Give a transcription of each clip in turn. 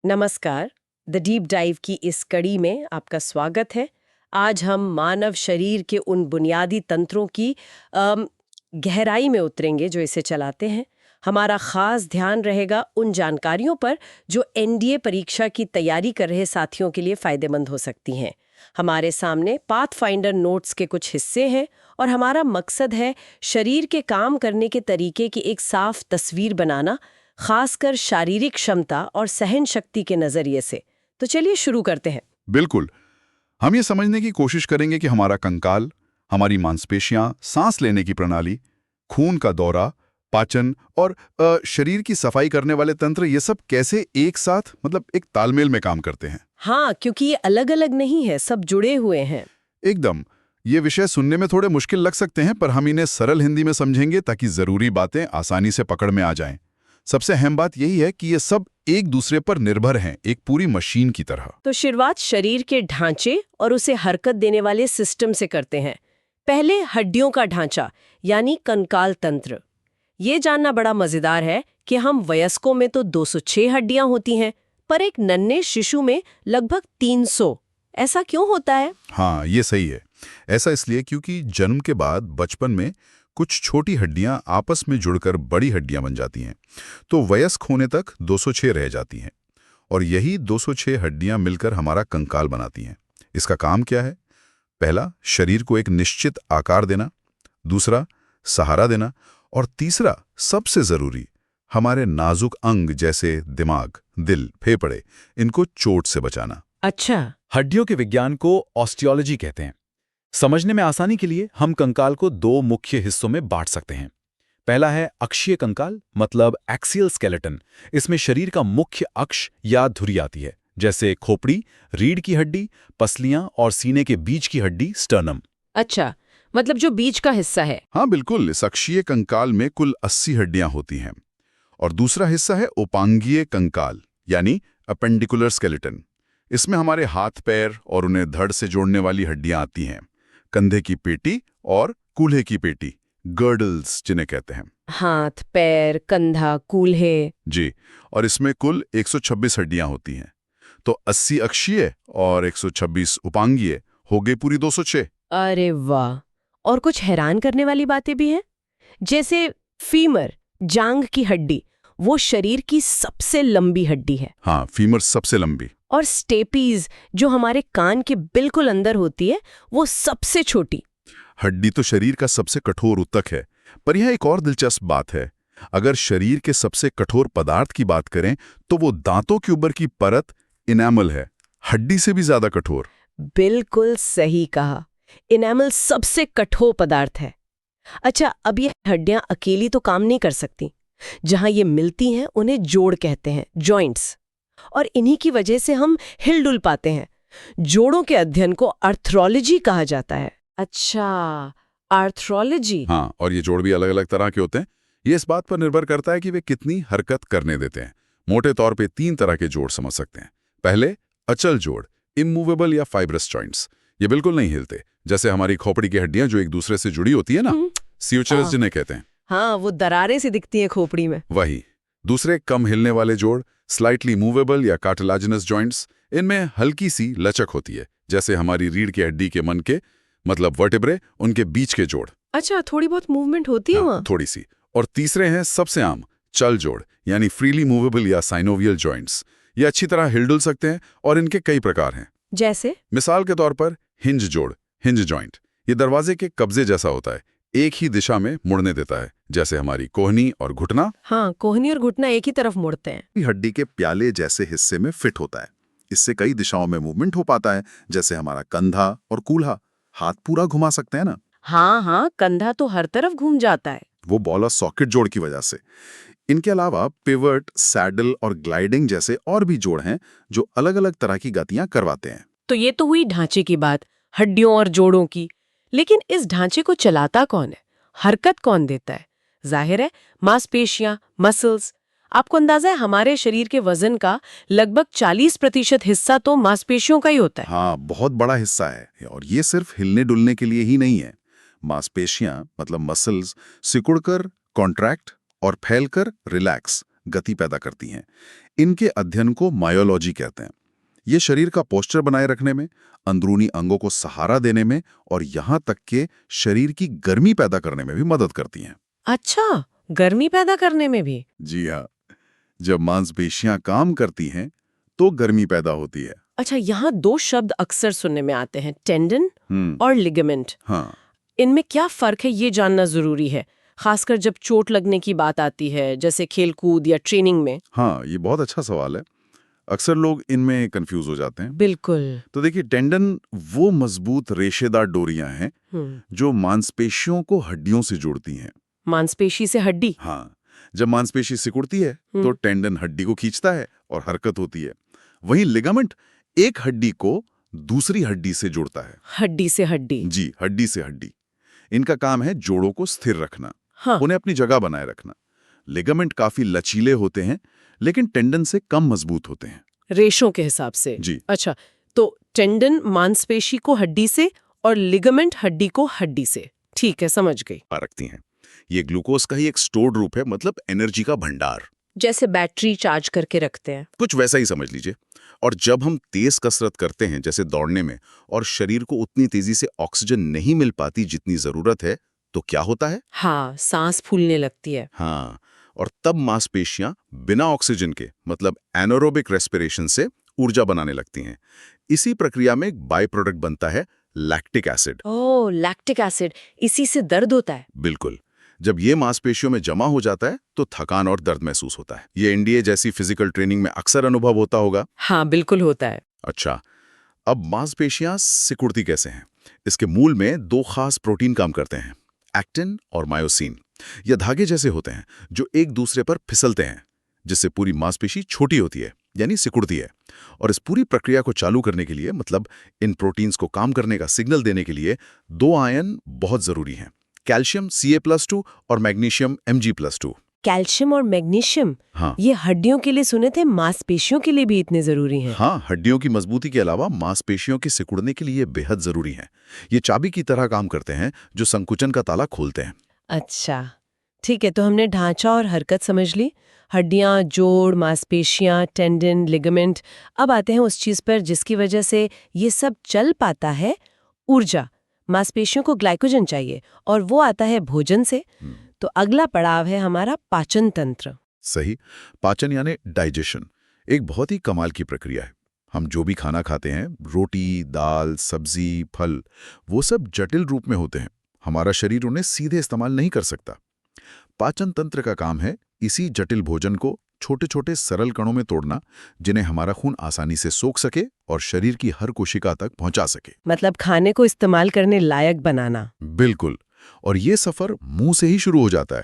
नमस्कार। The deep dive की इस कड़ी में आपका स्वागत है। आज हम मानव शरीर के उन बुनियादी तंत्रों की गहराई में उतरेंगे जो इसे चलाते हैं। हमारा खास ध्यान रहेगा उन जानकारियों पर जो एनडीए परीक्षा की तैयारी कर रहे साथियों के लिए फायदेमंद हो सकती हैं। हमारे सामने पाथफाइंडर नोट्स के कुछ हिस्से हैं और हमारा मकसद है शरीर के काम करने के तरीके की एक साफ तस्वीर बनाना, खासकर शारीरिक क्षमता और सहन शक्ति के नजरिए से। तो चलिए शुरू करते हैं। बिल्कुल। हम ये समझने की कोशिश करेंगे कि हमारा कंकाल, हमारी मांसपेशियां, सांस लेने की प्रणाली, खून का दौरा, पाचन और शरीर की सफाई करने वाले तंत्र, ये सब कैसे एक साथ एक तालमेल में काम करते हैं। हाँ, क्योंकि ये अलग अलग नहीं है, सब जुड़े हुए हैं। एकदम। ये विषय सुनने में थोड़े मुश्किल लग सकते हैं, पर हम इन्हें सरल हिंदी में समझेंगे ताकि जरूरी बातें आसानी से पकड़ में आ जाएं। सबसे अहम बात यही है कि ये सब एक दूसरे पर निर्भर हैं, एक पूरी मशीन की तरह। तो शुरुआत शरीर के ढांचे और उसे हरकत देने वाले सिस्टम से करते हैं। पहले हड्डियों का ढांचा यानी कंकाल तंत्र। ये जानना बड़ा मजेदार है कि हम वयस्कों में तो 206 हड्डियां होती हैं, पर एक नन्हे शिशु में लगभग 300। ऐसा क्यों होता है? हाँ, ये सही है। ऐसा इसलिए क्योंकि जन्म के बाद बचपन में कुछ छोटी हड्डियां आपस में जुड़कर बड़ी हड्डियां बन जाती हैं, तो वयस्क होने तक 206 रह जाती हैं। और यही 206 हड्डियां मिलकर हमारा कंकाल बनाती हैं। इसका काम क्या है? पहला, शरीर को एक निश्चित आकार देना। दूसरा, सहारा देना। और तीसरा, सबसे जरूरी, हमारे नाजुक अंग जैसे दिमाग, दिल, फेफड़े, इनको चोट से बचाना। अच्छा। हड्डियों के विज्ञान को ऑस्टियोलॉजी कहते हैं। समझने में आसानी के लिए हम कंकाल को दो मुख्य हिस्सों में बांट सकते हैं। पहला है अक्षीय कंकाल, मतलब एक्सियल स्केलेटन। इसमें शरीर का मुख्य अक्ष या धुरी आती है, जैसे खोपड़ी, रीढ़ की हड्डी, पसलियां और सीने के बीच की हड्डी स्टर्नम। अच्छा, मतलब जो बीच का हिस्सा है। हाँ बिल्कुल। इस अक्षीय कंकाल में कुल 80 हड्डियां होती हैं। और दूसरा हिस्सा है उपांगीय कंकाल, यानी अपेंडिकुलर स्केलेटन। इसमें हमारे हाथ पैर और उन्हें धड़ से जोड़ने वाली हड्डियां आती हैं। कंधे की पेटी और कूल्हे की पेटी, गर्डल्स जिन्हें कहते हैं। हाथ, पैर, कंधा, कूल्हे। जी। और इसमें कुल 126 हड्डियां होती हैं। तो 80 अक्षीय और 126 उपांगीय हो गई पूरी 206। अरे वाह! और कुछ हैरान करने वाली बातें भी हैं, जैसे फीमर, जांघ की हड्डी, वो शरीर की सबसे लंबी हड्डी है। हाँ, फीमर सबसे लंबी। और स्टेपीज, जो हमारे कान के बिल्कुल अंदर होती है, वो सबसे छोटी। हड्डी तो शरीर का सबसे कठोर ऊतक है। पर यह एक और दिलचस्प बात है। अगर शरीर के सबसे कठोर पदार्थ की बात करें तो वो दांतों के ऊपर की परत, इनेमल है, हड्डी से भी ज्यादा कठोर। बिल्कुल सही कहा। इनेमल सबसे कठोर पदार्थ है। अच्छा, अब ये हड्डियां अकेली तो काम नहीं कर सकती। जहां ये मिलती हैं उन्हें जोड़ कहते हैं, जॉइंट्स। और इन्हीं की वजह से हम हिलडुल पाते हैं। जोड़ों के अध्ययन को आर्थ्रोलॉजी कहा जाता है। अच्छा, आर्थ्रोलॉजी। हाँ, और ये जोड़ भी अलग अलग तरह के होते हैं। ये इस बात पर निर्भर करता है कि वे कितनी हरकत करने देते हैं। मोटे तौर पे 3 तरह के जोड़ समझ सकते हैं। पहले, अचल जोड़, इमूवेबल या फाइब्रस जॉइंट्स। ये बिल्कुल नहीं हिलते, जैसे हमारी खोपड़ी की हड्डियां जो एक दूसरे से जुड़ी होती है ना, स्यूचर्स जिन्हें कहते हैं। हाँ, वो दरारें सी दिखती हैं खोपड़ी में। वही। दूसरे, कम हिलने वाले जोड़, स्लाइटली मूवेबल या कार्टिलाजिनस जॉइंट्स। इनमें हल्की सी लचक होती है, जैसे हमारी रीढ़ की हड्डी के मन के, मतलब वर्टेब्रे, उनके बीच के जोड़। अच्छा, थोड़ी बहुत मूवमेंट होती है वहाँ। थोड़ी सी। और तीसरे हैं सबसे आम, चल जोड़, यानी फ्रीली मूवेबल या साइनोवियल जॉइंट्स। ये अच्छी तरह हिलडुल सकते हैं और इनके कई प्रकार हैं। जैसे? मिसाल के तौर पर हिंज जोड़, हिंज जॉइंट। ये दरवाजे के कब्जे जैसा होता है, एक ही दिशा में मुड़ने देता है, जैसे हमारी कोहनी और घुटना। हाँ, कोहनी और घुटना एक ही तरफ मुड़ते हैं। हड्डी के प्याले जैसे हिस्से में फिट होता है। इससे कई दिशाओं में मूवमेंट हो पाता है, जैसे हमारा कंधा और कूल्हा। हाथ पूरा घुमा सकते हैं ना। हाँ हाँ, कंधा तो हर तरफ घूम जाता है। वो बॉल और सॉकेट जोड़ की वजह से। इनके अलावा पिवट, सैडल और ग्लाइडिंग जैसे और भी जोड़ हैं जो अलग अलग तरह की गतियां करवाते हैं। तो ये तो हुई ढांचे की बात, हड्डियों और जोड़ों की। लेकिन इस ढांचे को चलाता कौन है? हरकत कौन देता है? जाहिर है मांसपेशियां, मसल्स। आपको अंदाजा है हमारे शरीर के वजन का लगभग 40% हिस्सा तो मांसपेशियों का ही होता है। हाँ, बहुत बड़ा हिस्सा है। और ये सिर्फ हिलने डुलने के लिए ही नहीं है। मांसपेशियां, मतलब मसल्स, सिकुड़कर कॉन्ट्रैक्ट और फैलकर रिलैक्स गति पैदा करती हैं। इनके अध्ययन को मायोलॉजी कहते हैं। ये शरीर का पोस्चर बनाए रखने में, अंदरूनी अंगों को सहारा देने में और यहाँ तक कि शरीर की गर्मी पैदा करने में भी मदद करती हैं। अच्छा, गर्मी पैदा करने में भी? जी हाँ, जब मांसपेशियां काम करती हैं तो गर्मी पैदा होती है। अच्छा, यहाँ दो शब्द अक्सर सुनने में आते हैं, टेंडन और लिगामेंट। हाँ, इनमें क्या फर्क है ये जानना जरूरी है, खासकर जब चोट लगने की बात आती है, जैसे खेलकूद या ट्रेनिंग में। हाँ, ये बहुत अच्छा सवाल है। अक्सर लोग इनमें कंफ्यूज हो जाते हैं। बिल्कुल। तो देखिए, टेंडन वो मजबूत रेशेदार डोरियां हैं जो मांसपेशियों को हड्डियों से जोड़ती हैं। मांसपेशी से हड्डी? हाँ, जब मांसपेशी सिकुड़ती है तो टेंडन हड्डी को खींचता है और हरकत होती है। वहीं लिगामेंट एक हड्डी को दूसरी हड्डी से जोड़ता है। हड्डी से हड्डी? जी, हड्डी से हड्डी। इनका काम है जोड़ों को स्थिर रखना, हाँ। उन्हें अपनी जगह बनाए रखना। लिगामेंट काफी लचीले होते हैं लेकिन टेंडन से कम मजबूत होते हैं। रेशों के हिसाब से? जी। अच्छा, तो टेंडन मांसपेशी को हड्डी से और लिगामेंट हड्डी को हड्डी से। ठीक है, समझ गई। रखती हैं। ये ग्लूकोज का ही एक स्टोर्ड रूप है, मतलब एनर्जी का भंडार। जैसे बैटरी चार्ज करके रखते हैं। कुछ वैसा ही समझ लीजिए। और जब हम तेज कसरत करते हैं, जैसे दौड़ने में, और शरीर को उतनी तेजी से ऑक्सीजन नहीं मिल पाती जितनी जरूरत है, तो क्या होता है? हाँ, सांस फूलने लगती है। हाँ, और तब मांसपेशियां बिना ऑक्सीजन के, मतलब एनारोबिक रेस्पिरेशन से ऊर्जा बनाने लगती हैं। इसी प्रक्रिया में एक बाय प्रोडक्ट बनता है लैक्टिक एसिड। ओह, लैक्टिक एसिड। इसी से दर्द होता है? बिल्कुल। जब ये मांसपेशियों में जमा हो जाता है तो थकान और दर्द महसूस होता है। ये एनडीए जैसी फिजिकल ट्रेनिंग में अक्सर अनुभव होता होगा। हाँ, बिल्कुल होता है। अच्छा, अब मांसपेशियां सिकुड़ती कैसे हैं? इसके मूल में दो खास प्रोटीन काम करते हैं, एक्टिन और मायोसिन। ये धागे जैसे होते हैं जो एक दूसरे पर फिसलते हैं, जिससे पूरी मांसपेशी छोटी होती है, यानी सिकुड़ती है। और इस पूरी प्रक्रिया को चालू करने के लिए, मतलब इन प्रोटीन्स को काम करने का सिग्नल देने के लिए, दो आयन बहुत जरूरी हैं, कैल्शियम Ca+2 और मैग्नीशियम Mg+2। कैल्शियम और मैग्नीशियम? हाँ, ये हड्डियों के लिए सुने थे, मांसपेशियों के लिए भी इतने जरूरी हैं? हाँ, हड्डियों की मजबूती के अलावा मांसपेशियों के सिकुड़ने के लिए बेहद जरूरी हैं। ये चाबी की तरह काम करते हैं जो संकुचन का ताला खोलते हैं। अच्छा, ठीक है, तो हमने ढांचा और हरकत समझ ली, हड्डियां, जोड़, मांसपेशियां, टेंडन, लिगामेंट। अब आते हैं उस चीज पर जिसकी वजह से ये सब चल पाता है, ऊर्जा। मांसपेशियों को ग्लाइकोजन चाहिए और वो आता है भोजन से। तो अगला पड़ाव है हमारा पाचन तंत्र। सही। पाचन यानी डाइजेशन एक बहुत ही कमाल की प्रक्रिया है। हम जो भी खाना खाते हैं, रोटी, दाल, सब्जी, फल, वो सब जटिल रूप में होते हैं। हमारा शरीर उन्हें सीधे इस्तेमाल नहीं कर सकता। पाचन तंत्र का काम है इसी जटिल भोजन को छोटे छोटे सरल कणों में तोड़ना, जिन्हें हमारा खून आसानी से सोख सके और शरीर की हर कोशिका तक पहुंचा सके। मतलब खाने को इस्तेमाल करने लायक बनाना। बिल्कुल। और ये सफर मुंह से ही शुरू हो जाता है।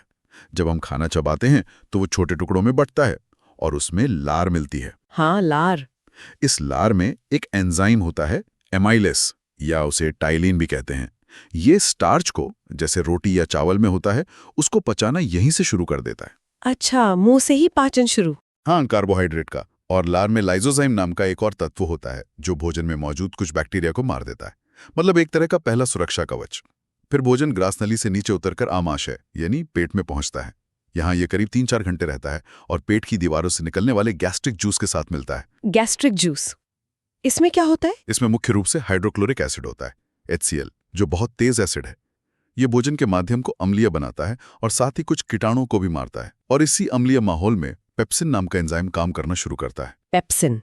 जब हम खाना चबाते हैं तो वो छोटे टुकड़ों में बंटता है और उसमें लार मिलती है। हाँ, लार। इस लार में एक एंजाइम होता है, एमाइलेस, या उसे टाइलिन भी कहते हैं। ये स्टार्च को, जैसे रोटी या चावल में होता है, उसको पचाना यहीं से शुरू कर देता है। अच्छा, मुंह से ही पाचन शुरू? हाँ, कार्बोहाइड्रेट का। और लार में लाइजोजाइम नाम का एक और तत्व होता है जो भोजन में मौजूद कुछ बैक्टीरिया को मार देता है। मतलब एक तरह का पहला सुरक्षा कवच। फिर भोजन ग्रास नली से नीचे उतरकर आमाशय यानी पेट में पहुंचता है। यहाँ ये करीब 3-4 घंटे रहता है और पेट की दीवारों से निकलने वाले गैस्ट्रिक जूस के साथ मिलता है। गैस्ट्रिक जूस, इसमें क्या होता है? इसमें मुख्य रूप से हाइड्रोक्लोरिक एसिड होता है, HCl, जो बहुत तेज एसिड है। ये भोजन के माध्यम को अम्लीय बनाता है और साथ ही कुछ कीटाणुओं को भी मारता है। और इसी अम्लीय माहौल में पेप्सिन नाम का एंजाइम काम करना शुरू करता है। पेप्सिन,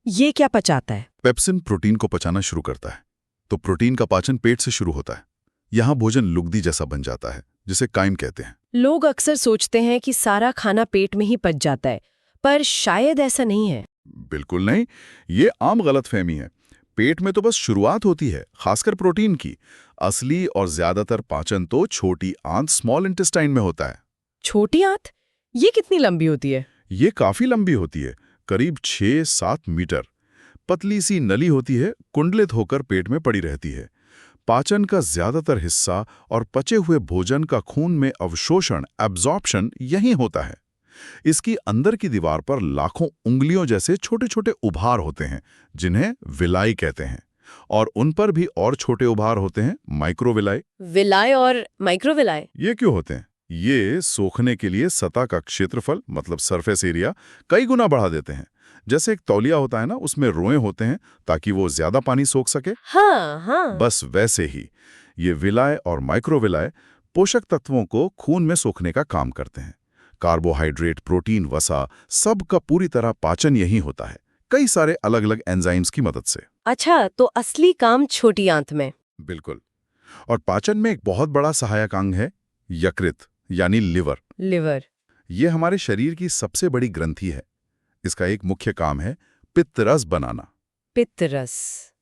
ये क्या पचाता है? पेप्सिन प्रोटीन को पचाना शुरू करता है। तो प्रोटीन का पाचन पेट से शुरू होता है। यहाँ भोजन लुगदी जैसा बन जाता है, जिसे काइम कहते हैं। लोग अक्सर सोचते हैं कि सारा खाना पेट में ही पच जाता है, पर शायद ऐसा नहीं है। बिल्कुल नहीं, ये आम गलतफहमी है। पेट में तो बस शुरुआत होती है, खासकर प्रोटीन की। असली और ज्यादातर पाचन तो छोटी आंत, स्मॉल इंटेस्टाइन में होता है। छोटी आंत? ये कितनी लंबी होती है? ये काफी लंबी होती है, करीब 6-7 मीटर। पतली सी नली होती है, कुंडलित होकर पेट में पड़ी रहती है। पाचन का ज्यादातर हिस्सा और पचे हुए भोजन का खून में अवशोषण, एब्जॉर्प्शन यहीं होता है। इसकी अंदर की दीवार पर लाखों उंगलियों जैसे छोटे छोटे उभार होते हैं, जिन्हें विलाई कहते हैं। और उन पर भी और छोटे उभार होते हैं, माइक्रोविलाई। विलाय और माइक्रोविलाय? ये क्यों होते हैं? ये सोखने के लिए सतह का क्षेत्रफल मतलब सरफेस एरिया कई गुना बढ़ा देते हैं। जैसे एक तौलिया होता है ना, उसमें रोए होते हैं ताकि वो ज्यादा पानी सोख सके। हाँ हाँ। बस वैसे ही ये विलाय और माइक्रोविलाय पोषक तत्वों को खून में सोखने का काम करते हैं। कार्बोहाइड्रेट, प्रोटीन, वसा, सब का पूरी तरह पाचन यही होता है, कई सारे अलग अलग एंजाइम्स की मदद से। अच्छा, तो असली काम छोटी आंत में। बिल्कुल। और पाचन में एक बहुत बड़ा सहायक अंग है यकृत यानी लिवर। लिवर। ये हमारे शरीर की सबसे बड़ी ग्रंथि है। इसका एक मुख्य काम है पित्त रस बनाना। पित्त रस,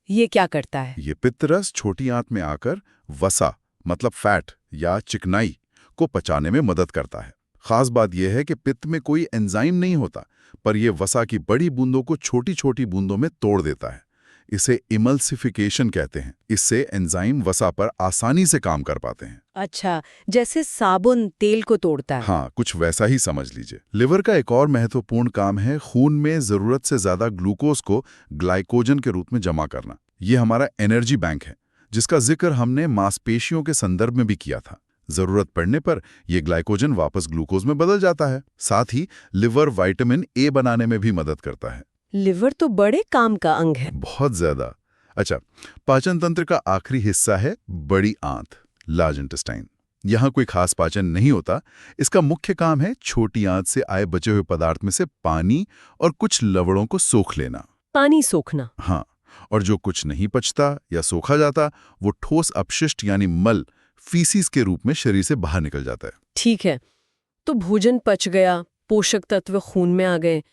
ये क्या करता है? ये पित्त रस छोटी आंत में आकर वसा मतलब फैट या चिकनाई को पचाने में मदद करता है। खास बात यह है कि पित्त में कोई एंजाइम नहीं होता, पर यह वसा की बड़ी बूंदों को छोटी छोटी बूंदों में तोड़ देता है। इसे इमल्सिफिकेशन कहते हैं। इससे एंजाइम वसा पर आसानी से काम कर पाते हैं। अच्छा, जैसे साबुन तेल को तोड़ता है। हाँ, कुछ वैसा ही समझ लीजिए। लिवर का एक और महत्वपूर्ण काम है खून में जरूरत से ज्यादा ग्लूकोज को ग्लाइकोजन के रूप में जमा करना। ये हमारा एनर्जी बैंक है, जिसका जिक्र हमने मांसपेशियों के संदर्भ में भी किया था। जरूरत पड़ने पर यह ग्लाइकोजन वापस ग्लूकोज में बदल जाता है। साथ ही लिवर विटामिन ए बनाने में भी मदद करता है। लिवर तो बड़े काम का अंग है। बहुत ज्यादा। अच्छा, पाचन तंत्र का आखिरी हिस्सा है बड़ी आंत, लार्ज इंटेस्टाइन। यहाँ कोई खास पाचन नहीं होता। इसका मुख्य काम है छोटी आंत से आए बचे हुए पदार्थ में से पानी और कुछ लवणों को सोख लेना। पानी सोखना। हाँ, और जो कुछ नहीं पचता या सोखा जाता वो ठोस अपशिष्ट यानी मल, फीसिस के रूप में शरीर से बाहर निकल जाता है। ठीक है, तो भोजन पच गया, पोषक तत्व खून में आ गए,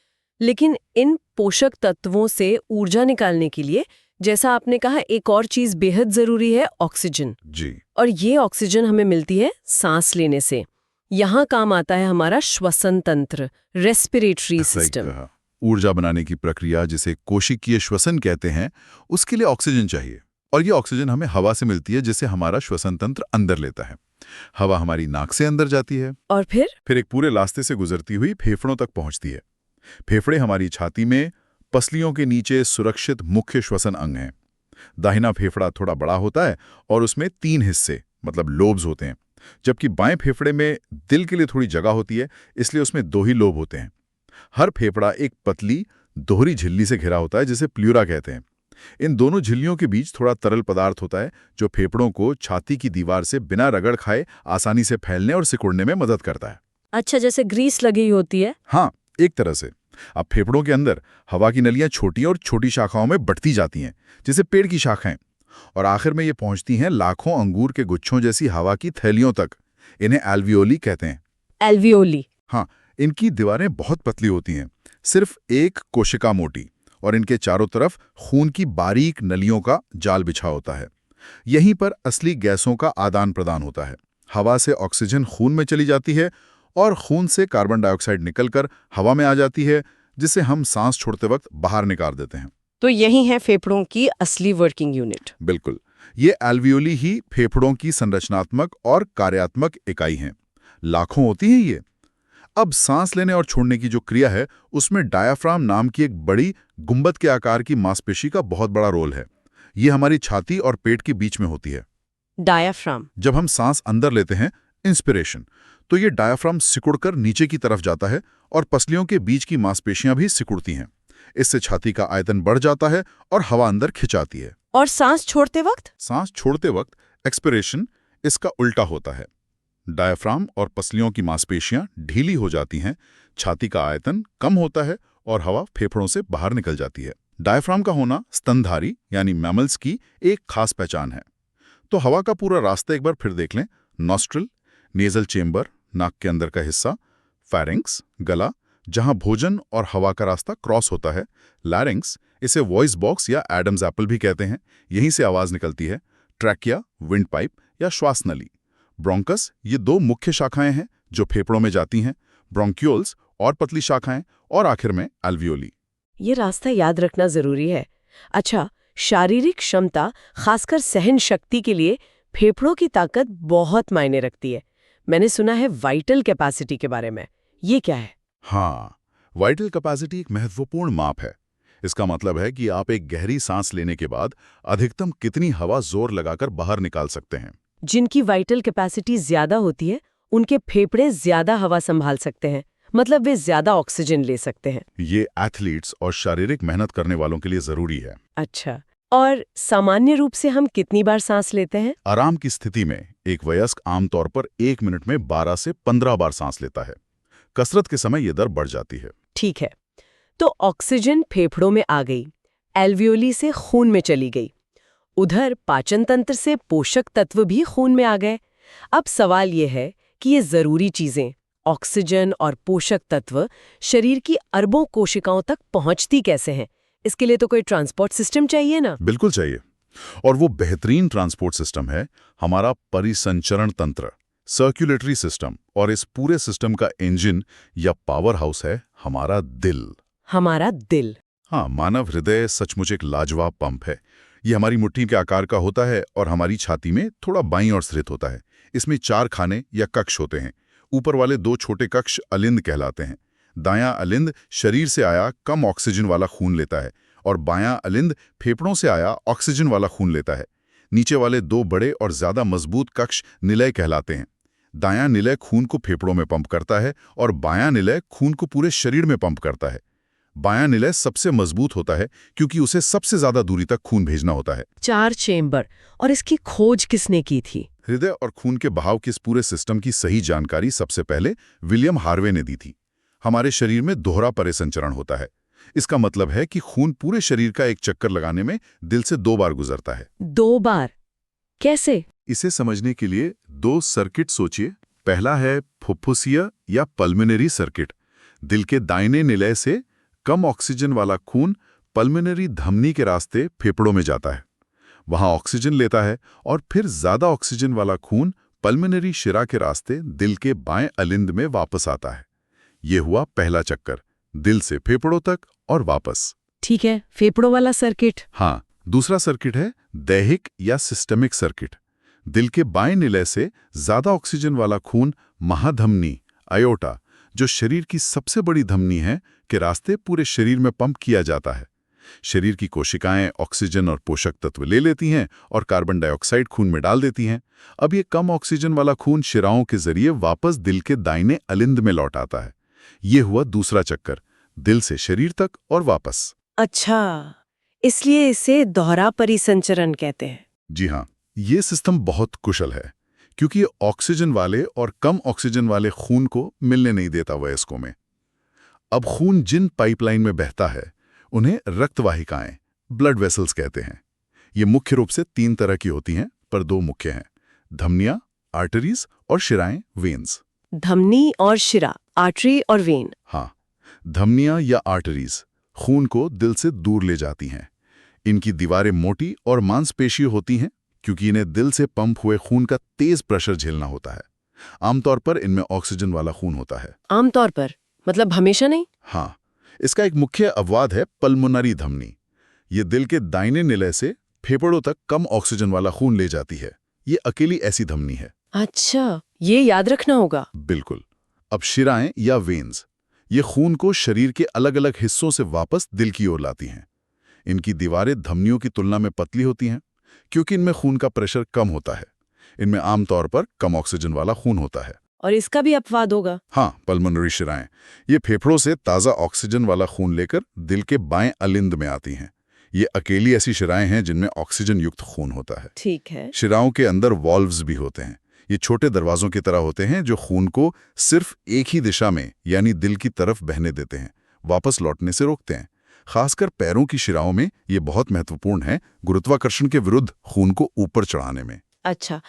लेकिन इन पोषक तत्वों से ऊर्जा निकालने के लिए, जैसा आपने कहा, एक और चीज बेहद जरूरी है, ऑक्सीजन। जी। और ये ऑक्सीजन हमें मिलती है सांस लेने से। यहाँ काम आता है हमारा श्वसन तंत्र, रेस्पिरेटरी सही सिस्टम। कहा। ऊर्जा बनाने की प्रक्रिया जिसे कोशिकीय श्वसन कहते हैं, उसके लिए ऑक्सीजन चाहिए। और ये ऑक्सीजन हमें हवा से मिलती है, जिसे हमारा श्वसन तंत्र अंदर लेता है। हवा हमारी नाक से अंदर जाती है और फिर एक पूरे रास्ते से गुजरती हुई फेफड़ों तक पहुंचती है। फेफड़े हमारी छाती में पसलियों के नीचे सुरक्षित मुख्य श्वसन अंग हैं। दाहिना फेफड़ा थोड़ा बड़ा होता है और उसमें 3 हिस्से मतलब लोब्स होते हैं, जबकि बाएं फेफड़े में दिल के लिए थोड़ी जगह होती है, इसलिए उसमें 2 ही लोब होते हैं। हर फेफड़ा एक पतली दोहरी झिल्ली से घिरा होता है, जिसे प्लूरा कहते हैं। इन दोनों झिल्लियों के बीच थोड़ा तरल पदार्थ होता है, जो फेफड़ों को छाती की दीवार से बिना रगड़ खाए आसानी से फैलने और सिकुड़ने में मदद करता है। अच्छा, जैसे ग्रीस लगी होती है। हाँ, एक तरह से। अब फेफड़ों के अंदर हवा की नलियां छोटी और छोटी शाखाओं में बढ़ती जाती हैं, जैसे पेड़ की शाखाएं, और आखिर में ये पहुंचती हैं लाखों अंगूर के गुच्छों जैसी हवा की थैलियों तक। इन्हें एल्वियोली कहते हैं। एल्वियोली। हाँ, इनकी दीवारें बहुत पतली होती हैं, सिर्फ एक कोशिका मोटी, और इनके चारों तरफ खून की बारीक नलियों का जाल बिछा होता है। यहीं पर असली गैसों का आदान प्रदान होता है। हवा से ऑक्सीजन खून में चली जाती है और खून से कार्बन डाइऑक्साइड निकलकर हवा में आ जाती है, जिसे हम सांस छोड़ते वक्त बाहर निकाल देते हैं। तो यही है फेफड़ों की असली वर्किंग यूनिट। बिल्कुल, ये एल्वियोली ही फेफड़ों की संरचनात्मक और कार्यात्मक इकाई हैं। लाखों होती हैं ये। अब सांस लेने और छोड़ने की जो क्रिया है, उसमें डायाफ्राम नाम की एक बड़ी गुंबद के आकार की मांसपेशी का बहुत बड़ा रोल है। ये हमारी छाती और पेट के बीच में होती है। डायाफ्राम। जब हम सांस अंदर लेते हैं, इंस्पिरेशन, तो ये डायाफ्राम सिकुड़कर नीचे की तरफ जाता है और पसलियों के बीच की मांसपेशियां भी सिकुड़ती हैं। इससे छाती का आयतन बढ़ जाता है और हवा अंदर खिंचाती है। और सांस छोड़ते वक्त? सांस छोड़ते वक्त एक्सपिरेशन इसका उल्टा होता है। डायाफ्राम और पसलियों की मांसपेशियां ढीली हो जाती हैं, छाती का आयतन कम होता है और हवा फेफड़ों से बाहर निकल जाती है। डायाफ्राम का होना स्तनधारी यानी मैमल्स की एक खास पहचान है। तो हवा का पूरा रास्ता एक बार फिर देख लें। नॉस्ट्रिल, नेजल चेम्बर, नाक के अंदर का हिस्सा, फैरिंक्स, गला, जहां भोजन और हवा का रास्ता क्रॉस होता है, लैरिंक्स, इसे वॉइस बॉक्स या एडम्स एप्पल भी कहते हैं, यहीं से आवाज निकलती है, ट्रैकिया, विंड पाइप या श्वास नली, ब्रोंकस, ये 2 मुख्य शाखाएं हैं जो फेफड़ों में जाती हैं, ब्रोंक्यूल्स और पतली शाखाएं, और आखिर में एल्वियोली। ये रास्ता याद रखना जरूरी है। अच्छा, शारीरिक क्षमता, खासकर सहन शक्ति के लिए फेफड़ों की ताकत बहुत मायने रखती है। मैंने सुना है वाइटल कैपेसिटी के बारे में, ये क्या है? हाँ, वाइटल कैपेसिटी एक महत्वपूर्ण माप है। इसका मतलब है कि आप एक गहरी सांस लेने के बाद अधिकतम कितनी हवा जोर लगाकर बाहर निकाल सकते हैं। जिनकी वाइटल कैपेसिटी ज्यादा होती है, उनके फेफड़े ज्यादा हवा संभाल सकते हैं, मतलब वे ज्यादा ऑक्सीजन ले सकते हैं। ये एथलीट्स और शारीरिक मेहनत करने वालों के लिए जरूरी है। अच्छा, और सामान्य रूप से हम कितनी बार सांस लेते हैं? आराम की स्थिति में एक वयस्क आमतौर पर 1 मिनट में 12 से 15 बार सांस लेता है। कसरत के समय ये दर बढ़ जाती है। ठीक है, तो ऑक्सीजन फेफड़ों में आ गई, एल्वियोली से खून में चली गई, उधर पाचन तंत्र से पोषक तत्व भी खून में आ गए। अब सवाल ये है कि ये जरूरी चीजें, ऑक्सीजन और पोषक तत्व, शरीर की अरबों कोशिकाओं तक पहुंचती कैसे हैं? इसके लिए तो कोई ट्रांसपोर्ट सिस्टम चाहिए ना? बिल्कुल चाहिए। और वो बेहतरीन ट्रांसपोर्ट सिस्टम है हमारा परिसंचरण तंत्र, सर्कुलेटरी सिस्टम। और इस पूरे सिस्टम का इंजन या पावर हाउस है हमारा दिल। हमारा दिल। हाँ, मानव हृदय सचमुच एक लाजवाब पंप है। ये हमारी मुट्ठी के आकार का होता है और हमारी छाती में थोड़ा बाईं ओर स्थित होता है। इसमें 4 खाने या कक्ष होते हैं। ऊपर वाले 2 छोटे कक्ष अलिंद कहलाते हैं। दायां अलिंद शरीर से आया कम ऑक्सीजन वाला खून लेता है और बायां अलिंद फेफड़ों से आया ऑक्सीजन वाला खून लेता है। नीचे वाले 2 बड़े और ज्यादा मजबूत कक्ष निलय कहलाते हैं। दायां निलय खून को फेफड़ों में पंप करता है और बायां निलय खून को पूरे शरीर में पंप करता है। बायां निलय सबसे मजबूत होता है क्योंकि उसे सबसे ज्यादा दूरी तक खून भेजना होता है। 4 चेम्बर, और इसकी खोज किसने की थी? हृदय और खून के बहाव के इस पूरे सिस्टम की सही जानकारी सबसे पहले विलियम हार्वे ने दी थी। हमारे शरीर में दोहरा परिसंचरण होता है। इसका मतलब है कि खून पूरे शरीर का एक चक्कर लगाने में दिल से 2 बार गुजरता है। 2 बार? कैसे? इसे समझने के लिए 2 सर्किट सोचिए। पहला है फुफ्फुसीय या पल्मोनरी सर्किट। दिल के दाहिने निलय से कम ऑक्सीजन वाला खून पल्मोनरी धमनी के रास्ते फेफड़ों में जाता है, वहां ऑक्सीजन लेता है और फिर ज्यादा ऑक्सीजन वाला खून पल्मोनरी शिरा के रास्ते दिल के बाएं अलिंद में वापस आता है। यह हुआ पहला चक्कर, दिल से फेफड़ों तक और वापस। ठीक है, फेफड़ों वाला सर्किट। हाँ, दूसरा सर्किट है दैहिक या सिस्टमिक सर्किट। दिल के बाएं निलय से ज्यादा ऑक्सीजन वाला खून महाधमनी, अयोटा, जो शरीर की सबसे बड़ी धमनी है, के रास्ते पूरे शरीर में पंप किया जाता है। शरीर की कोशिकाएं ऑक्सीजन और पोषक तत्व ले लेती हैं और कार्बन डाइऑक्साइड खून में डाल देती हैं। अब ये कम ऑक्सीजन वाला खून शिराओं के जरिए वापस दिल के दाहिने अलिंद में लौट आता है। ये हुआ दूसरा चक्कर, दिल से शरीर तक और वापस। अच्छा, इसलिए इसे दोहरा परिसंचरण कहते हैं। जी हाँ, ये सिस्टम बहुत कुशल है क्योंकि ये ऑक्सीजन वाले और कम ऑक्सीजन वाले खून को मिलने नहीं देता वयस्कों में। अब खून जिन पाइपलाइन में बहता है उन्हें रक्तवाहिकाएं, ब्लड वेसल्स कहते हैं। ये मुख्य रूप से 3 तरह की होती हैं, पर 2 मुख्य हैं, धमनियां, आर्टरीज, और शिराएं, वेन्स। धमनी और शिरा, आर्टरी और वेन। हाँ, धमनियां या आर्टरीज खून को दिल से दूर ले जाती हैं। इनकी दीवारें मोटी और मांसपेशीय होती हैं क्योंकि इन्हें दिल से पंप हुए खून का तेज प्रेशर झेलना होता है। आमतौर पर इनमें ऑक्सीजन वाला खून होता है। आमतौर पर मतलब हमेशा नहीं? हाँ, इसका एक मुख्य अपवाद है पल्मोनरी धमनी। ये दिल के दाहिने निलय से फेफड़ों तक कम ऑक्सीजन वाला खून ले जाती है। ये अकेली ऐसी धमनी है। अच्छा, ये याद रखना होगा। बिल्कुल। अब शिराएं या वेन्स, ये खून को शरीर के अलग अलग हिस्सों से वापस दिल की ओर लाती हैं। इनकी दीवारें धमनियों की तुलना में पतली होती हैं क्योंकि इनमें खून का प्रेशर कम होता है। इनमें आमतौर पर कम ऑक्सीजन वाला खून होता है। और इसका भी अपवाद होगा? हाँ, पल्मोनरी शिराएं, ये फेफड़ों से ताज़ा ऑक्सीजन वाला खून लेकर दिल के बाएं अलिंद में आती हैं। ये अकेली ऐसी शिराएं हैं जिनमें ऑक्सीजन युक्त खून होता है। ठीक है। शिराओं के अंदर वॉल्व्स भी होते हैं। ये छोटे दरवाजों की तरह होते हैं जो खून को सिर्फ एक ही दिशा में, यानी दिल की तरफ बहने देते हैं, वापस लौटने से रोकते हैं। खासकर पैरों की शिराओं में ये बहुत महत्वपूर्ण है, गुरुत्वाकर्षण के विरुद्ध खून को ऊपर चढ़ाने में। अच्छा,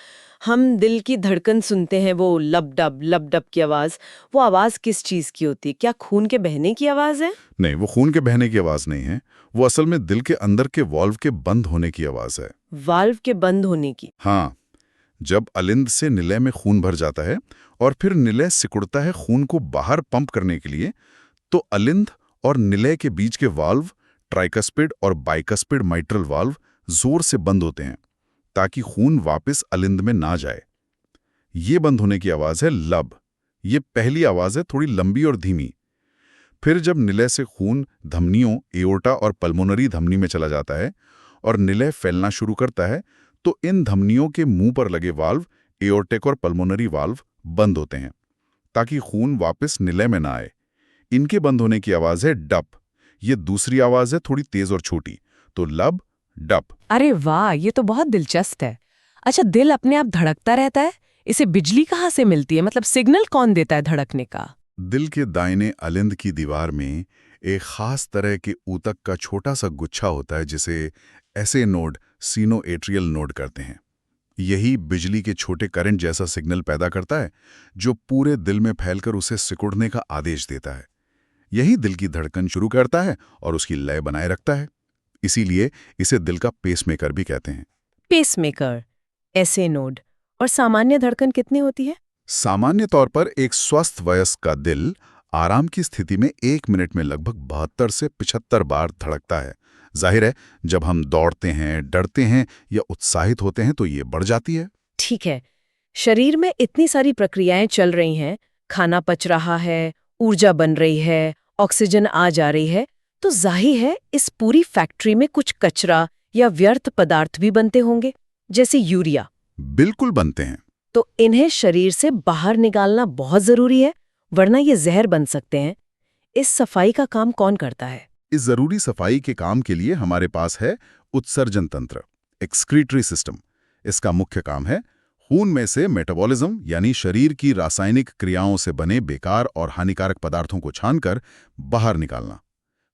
हम दिल की धड़कन सुनते हैं, वो लब डब की आवाज, वो आवाज किस चीज की होती है? क्या खून के बहने की आवाज है? नहीं, वो खून के बहने की आवाज नहीं है। वो असल में दिल के अंदर के वाल्व के बंद होने की आवाज है। वाल्व के बंद होने की? हाँ, जब अलिंद से निलय में खून भर जाता है और फिर निलय सिकुड़ता है खून को बाहर पंप करने के लिए, तो अलिंद और निलय के बीच के वाल्व, ट्राइकस्पिड और बाइकस्पिड माइट्रल वाल्व, जोर से बंद होते हैं ताकि खून वापस अलिंद में ना जाए। ये बंद होने की आवाज है लब। ये पहली आवाज है, थोड़ी लंबी और धीमी। फिर जब निलय से खून धमनियों, एओर्टा और पल्मोनरी धमनी में चला जाता है और निलय फैलना शुरू करता है, तो इन धमनियों के मुंह पर लगे वाल्व, एओर्टिक और पल्मोनरी वाल्व, बंद होते हैं ताकि खून वापस निलय में ना आए। इनके बंद होने की आवाज है डप। ये दूसरी आवाज है थोड़ी तेज और छोटी, तो लब डप। अरे वाह, ये तो बहुत दिलचस्प है। अच्छा, दिल अपने आप धड़कता रहता है, इसे बिजली कहाँ से मिलती है? मतलब सिग्नल कौन देता है धड़कने का? दिल के दाहिने अलिंद की दीवार में एक खास तरह के ऊतक का छोटा सा गुच्छा होता है जिसे ऐसे नोड सीनोएट्रियल नोड करते हैं। यही बिजली के छोटे करंट जैसा सिग्नल पैदा करता है जो पूरे दिल में फैलकर उसे सिकुड़ने का आदेश देता है। यही दिल की धड़कन शुरू करता है और उसकी लय बनाए रखता है। इसीलिए इसे दिल का पेसमेकर भी कहते हैं। पेसमेकर, ऐसे नोड। और सामान्य धड़कन कितनी होती है? सामान्य तौर पर एक स्वस्थ वयस्क का दिल आराम की स्थिति में 1 मिनट में लगभग 72 से 75 बार धड़कता है। जाहिर है, जब हम दौड़ते हैं, डरते हैं या उत्साहित होते हैं तो ये बढ़ जाती है। ठीक है, शरीर में इतनी सारी प्रक्रियाएं चल रही हैं, खाना पच रहा है, ऊर्जा बन रही है, ऑक्सीजन आ जा रही है, तो जाहिर है इस पूरी फैक्ट्री में कुछ कचरा या व्यर्थ पदार्थ भी बनते होंगे, जैसे यूरिया। बिल्कुल बनते हैं। तो इन्हें शरीर से बाहर निकालना बहुत जरूरी है, वरना ये जहर बन सकते हैं। इस सफाई का काम कौन करता है? इस जरूरी सफाई के काम के लिए हमारे पास है उत्सर्जन तंत्र, एक्सक्रीटरी सिस्टम। इसका मुख्य काम है खून में से मेटाबॉलिज्म यानी शरीर की रासायनिक क्रियाओं से बने बेकार और हानिकारक पदार्थों को छानकर बाहर निकालना,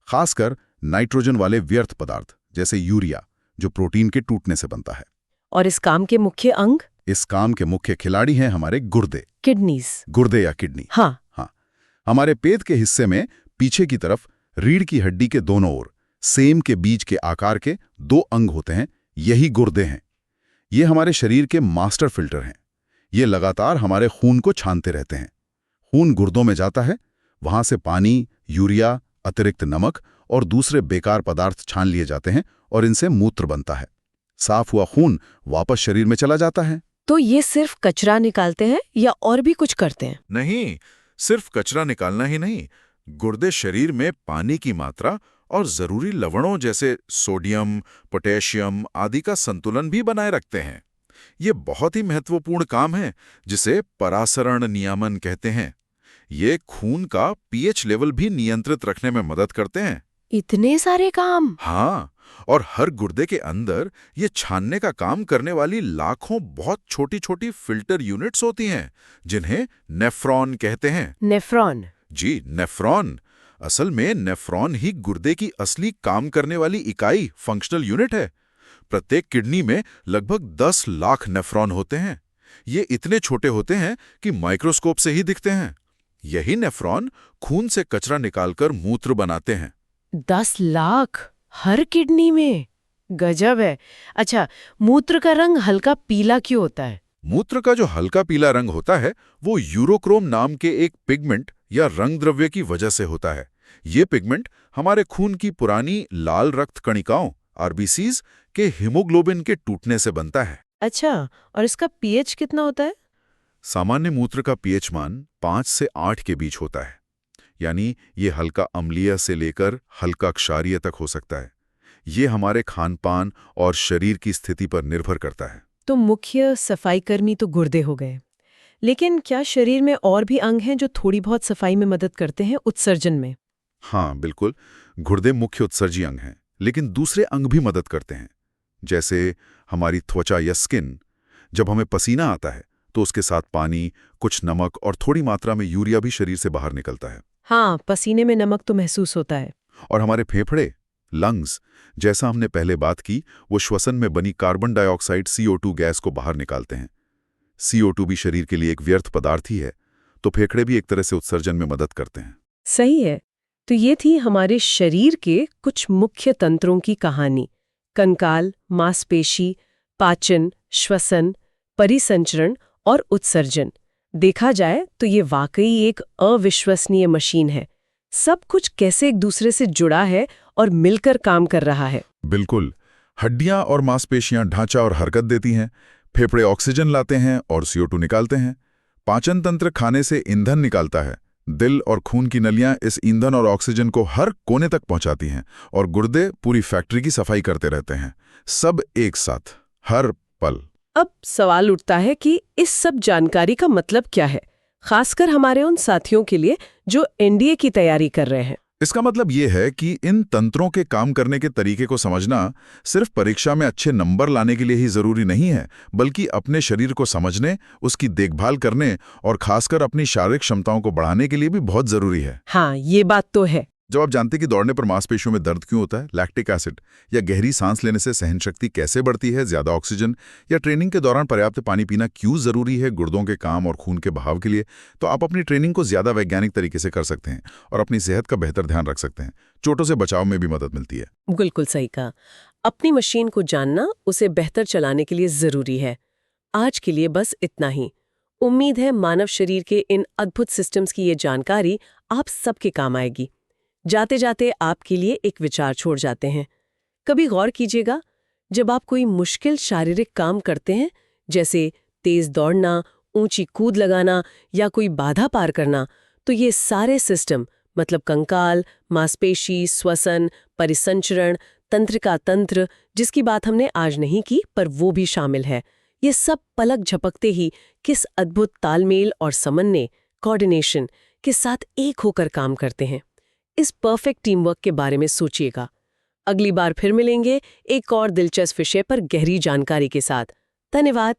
खासकर नाइट्रोजन वाले व्यर्थ पदार्थ जैसे यूरिया जो प्रोटीन के टूटने से बनता है। और इस काम के मुख्य अंग? इस काम के मुख्य खिलाड़ी हैं हमारे गुर्दे। किडनीज। गुर्दे या किडनी। हाँ। हमारे पेट के हिस्से में पीछे की तरफ रीढ़ की हड्डी के दोनों ओर सेम के बीच के आकार के 2 अंग होते हैं, यही गुर्दे हैं। ये हमारे शरीर के मास्टर फिल्टर हैं। ये लगातार हमारे खून को छानते रहते हैं। खून गुर्दों में जाता है, वहां से पानी, यूरिया, अतिरिक्त नमक और दूसरे बेकार पदार्थ छान लिए जाते हैं और इनसे मूत्र बनता है। साफ हुआ खून वापस शरीर में चला जाता है। तो ये सिर्फ कचरा निकालते हैं या और भी कुछ करते हैं? नहीं, सिर्फ कचरा निकालना ही नहीं, गुर्दे शरीर में पानी की मात्रा और जरूरी लवणों जैसे सोडियम, पोटेशियम आदि का संतुलन भी बनाए रखते हैं। ये बहुत ही महत्वपूर्ण काम है जिसे परासरण नियमन कहते हैं। ये खून का पीएच लेवल भी नियंत्रित रखने में मदद करते हैं। इतने सारे काम? हाँ, और हर गुर्दे के अंदर ये छानने का काम करने वाली लाखों बहुत छोटी छोटी फिल्टर यूनिट्स होती हैं जिन्हें नेफ्रॉन कहते हैं। नेफ्रॉन? जी, नेफ्रॉन। असल में नेफ्रॉन ही गुर्दे की असली काम करने वाली इकाई, फंक्शनल यूनिट है। प्रत्येक किडनी में लगभग 10 लाख नेफ्रॉन होते हैं। ये इतने छोटे होते हैं कि माइक्रोस्कोप से ही दिखते हैं। यही नेफ्रॉन खून से कचरा निकालकर मूत्र बनाते हैं। 10 लाख हर किडनी में? गजब है। अच्छा, मूत्र का रंग हल्का पीला क्यों होता है? मूत्र का जो हल्का पीला रंग होता है वो यूरोक्रोम नाम के एक पिगमेंट या रंग द्रव्य की वजह से होता है। ये पिगमेंट हमारे खून की पुरानी लाल रक्त कणिकाओं आरबीसीज के हीमोग्लोबिन के टूटने से बनता है। अच्छा, और इसका पीएच कितना होता है? सामान्य मूत्र का पीएच मान 5 से 8 के बीच होता है, यानी ये हल्का अम्लीय से लेकर हल्का क्षारीय तक हो सकता है। ये हमारे खानपान और शरीर की स्थिति पर निर्भर करता है। तो मुख्य सफाईकर्मी तो गुर्दे हो गए, लेकिन क्या शरीर में और भी अंग हैं जो थोड़ी बहुत सफाई में मदद करते हैं, उत्सर्जन में? हाँ, बिल्कुल। गुर्दे मुख्य उत्सर्जी अंग हैं, लेकिन दूसरे अंग भी मदद करते हैं, जैसे हमारी त्वचा या स्किन। जब हमें पसीना आता है तो उसके साथ पानी, कुछ नमक और थोड़ी मात्रा में यूरिया भी शरीर से बाहर निकलता है। हाँ, पसीने में नमक तो महसूस होता है। और हमारे फेफड़े, लंग्स, जैसा हमने पहले बात की, वो श्वसन में बनी कार्बन डाइऑक्साइड CO2 गैस को बाहर निकालते हैं। CO2 भी शरीर के लिए एक व्यर्थ पदार्थ ही है, तो फेफड़े भी एक तरह से उत्सर्जन में मदद करते हैं। सही है। तो ये थी हमारे शरीर के कुछ मुख्य तंत्रों की कहानी। कंकाल, मांसपेशी, पाचन, श्वसन, परिसंचरण और उत्सर्जन। देखा जाए तो ये वाकई एक अविश्वसनीय मशीन है। सब कुछ कैसे एक दूसरे से जुड़ा है और मिलकर काम कर रहा है। बिल्कुल। हड्डियां और मांसपेशियां ढांचा और हरकत देती हैं, फेफड़े ऑक्सीजन लाते हैं और CO2 निकालते हैं, पाचन तंत्र खाने से ईंधन निकालता है, दिल और खून की नलियां इस ईंधन और ऑक्सीजन को हर कोने तक पहुंचाती हैं, और गुर्दे पूरी फैक्ट्री की सफाई करते रहते हैं। सब एक साथ, हर पल। अब सवाल उठता है कि इस सब जानकारी का मतलब क्या है, खासकर हमारे उन साथियों के लिए जो एनडीए की तैयारी कर रहे हैं। इसका मतलब ये है कि इन तंत्रों के काम करने के तरीके को समझना सिर्फ परीक्षा में अच्छे नंबर लाने के लिए ही जरूरी नहीं है, बल्कि अपने शरीर को समझने, उसकी देखभाल करने और खासकर अपनी शारीरिक क्षमताओं को बढ़ाने के लिए भी बहुत जरूरी है। हाँ, ये बात तो है। जब आप जानते कि दौड़ने पर मांसपेशियों में दर्द क्यों होता है, लैक्टिक एसिड या गहरी सांस लेने से सहनशक्ति कैसे बढ़ती है, ज्यादा ऑक्सीजन या ट्रेनिंग के दौरान पर्याप्त पानी पीना क्यों जरूरी है गुर्दों के काम और खून के बहाव के लिए, तो आप अपनी ट्रेनिंग को ज्यादा वैज्ञानिक तरीके से कर सकते हैं और अपनी सेहत का बेहतर ध्यान रख सकते हैं। चोटों से बचाव में भी मदद मिलती है। बिल्कुल सही कहा। अपनी मशीन को जानना, उसे बेहतर चलाने के लिए जरूरी है। आज के लिए बस इतना ही। उम्मीद है मानव शरीर के इन अद्भुत सिस्टम्स की ये जानकारी आप सबके काम आएगी। जाते जाते आपके लिए एक विचार छोड़ जाते हैं। कभी गौर कीजिएगा, जब आप कोई मुश्किल शारीरिक काम करते हैं, जैसे तेज दौड़ना, ऊंची कूद लगाना या कोई बाधा पार करना, तो ये सारे सिस्टम मतलब कंकाल, मांसपेशी, श्वसन, परिसंचरण, तंत्रिका तंत्र, जिसकी बात हमने आज नहीं की पर वो भी शामिल है, ये सब पलक झपकते ही किस अद्भुत तालमेल और समन्वय, कोऑर्डिनेशन के साथ एक होकर काम करते हैं। इस परफेक्ट टीम वर्क के बारे में सोचिएगा। अगली बार फिर मिलेंगे एक और दिलचस्प विषय पर गहरी जानकारी के साथ। धन्यवाद।